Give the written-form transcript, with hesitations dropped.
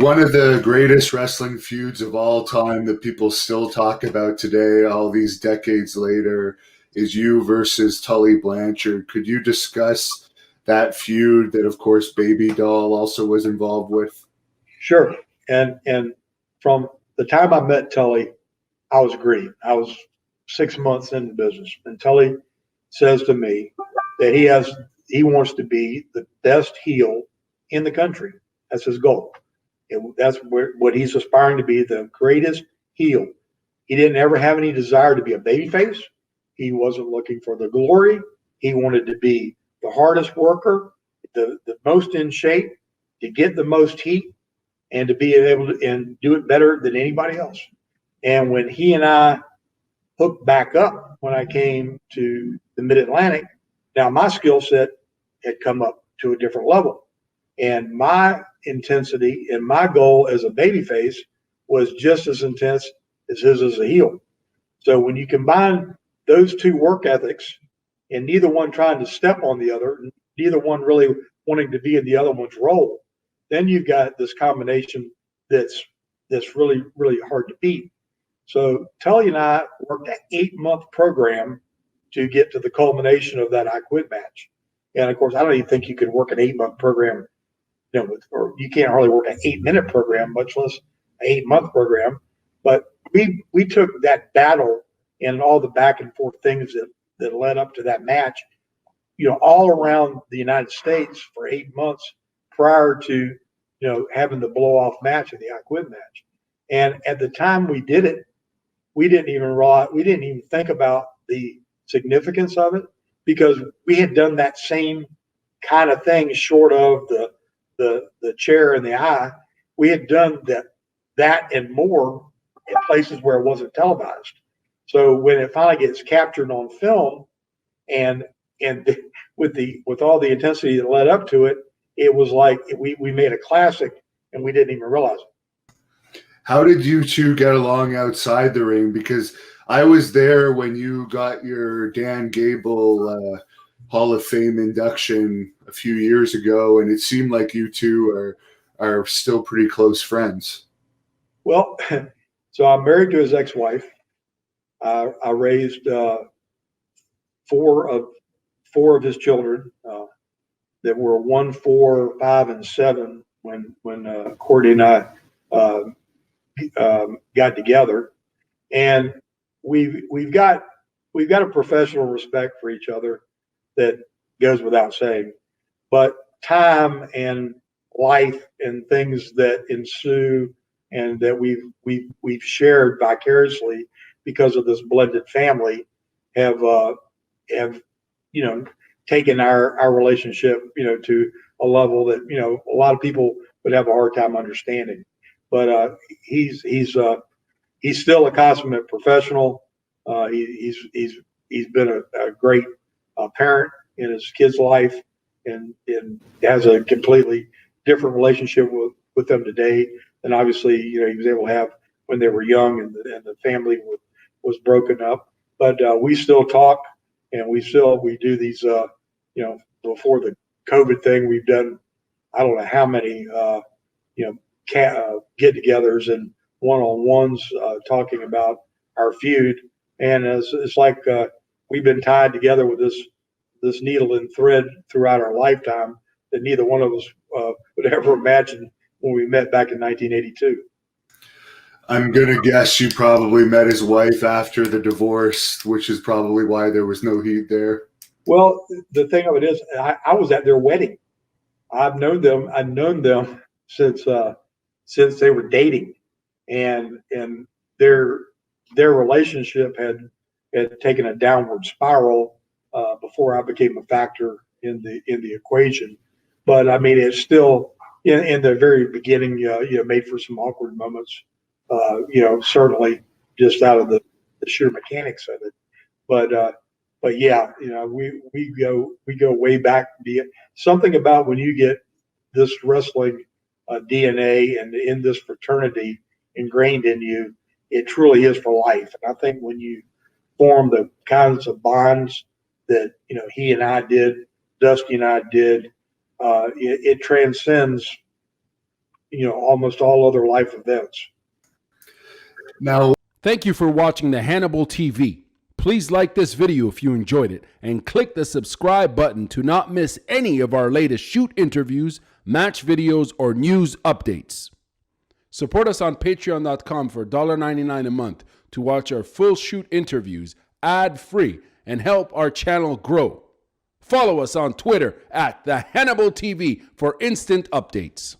One of the greatest wrestling feuds of all time that people still talk about today, all these decades later, is you versus Tully Blanchard. Could you discuss that feud that, of course, Baby Doll also was involved with? Sure. And from the time I met Tully, I was green. I was 6 months in the business, and Tully says to me that he wants to be the best heel in the country. That's his goal. That's what he's aspiring to be, the greatest heel. He didn't ever have any desire to be a babyface. He wasn't looking for the glory. He wanted to be the hardest worker, the most in shape, to get the most heat, and to be able to and do it better than anybody else. And when he and I hooked back up when I came to the Mid-Atlantic, now my skill set had come up to a different level. And my intensity and my goal as a babyface was just as intense as his as a heel. So when you combine those two work ethics, and neither one trying to step on the other, neither one really wanting to be in the other one's role, then you've got this combination that's really, really hard to beat. So Tully and I worked an 8-month program to get to the culmination of that I Quit match. And of course, I don't even think you could work an 8-month program, or you can't hardly work an 8-minute program, much less an 8-month program. But we took that battle and all the back and forth things that led up to that match, all around the United States for 8 months prior to, having the blow off match of the I Quit match. And at the time we did it, we didn't even think about the significance of it, because we had done that same kind of thing short of the chair and the eye. We had done that and more in places where it wasn't televised. So when it finally gets captured on film, and with all the intensity that led up to it, it was like we made a classic and we didn't even realize it. How did you two get along outside the ring? Because I was there when you got your Dan Gable Hall of Fame induction a few years ago, and it seemed like you two are still pretty close friends. Well, so I'm married to his ex-wife. I raised four of his children that were 1, 4, 5, and 7 when Courtney and I got together, and we've got a professional respect for each other that goes without saying. But time and life and things that ensue and that we've shared vicariously because of this blended family have taken our relationship to a level that a lot of people would have a hard time understanding. But he's still a consummate professional. He's been a great parent in his kid's life, and has a completely different relationship with them today than obviously he was able to have when they were young and the family was broken up. But we still talk, and we do these before the COVID thing, we've done I don't know how many get-togethers and one-on-ones talking about our feud. And it's like we've been tied together with this needle and thread throughout our lifetime that neither one of us would ever imagine when we met back in 1982. I'm going to guess you probably met his wife after the divorce, which is probably why there was no heat there. Well, the thing of it is, I was at their wedding. I've known them since they were dating, and their relationship had taken a downward spiral before I became a factor in the equation. But I mean, it's still in the very beginning, made for some awkward moments. Certainly just out of the sheer mechanics of it. But yeah, we go way back. Something about when you get this wrestling DNA and in this fraternity ingrained in you, it truly is for life. And I think when you form the kinds of bonds that he and I did, Dusty and I did, it transcends almost all other life events. Now, Thank you for watching the Hannibal TV. Please like this video if you enjoyed it and click the subscribe button to not miss any of our latest shoot interviews, match videos, or news updates. Support us on patreon.com for $1.99 a month to watch our full shoot interviews ad-free and help our channel grow. Follow us on Twitter at the Hannibal TV for instant updates.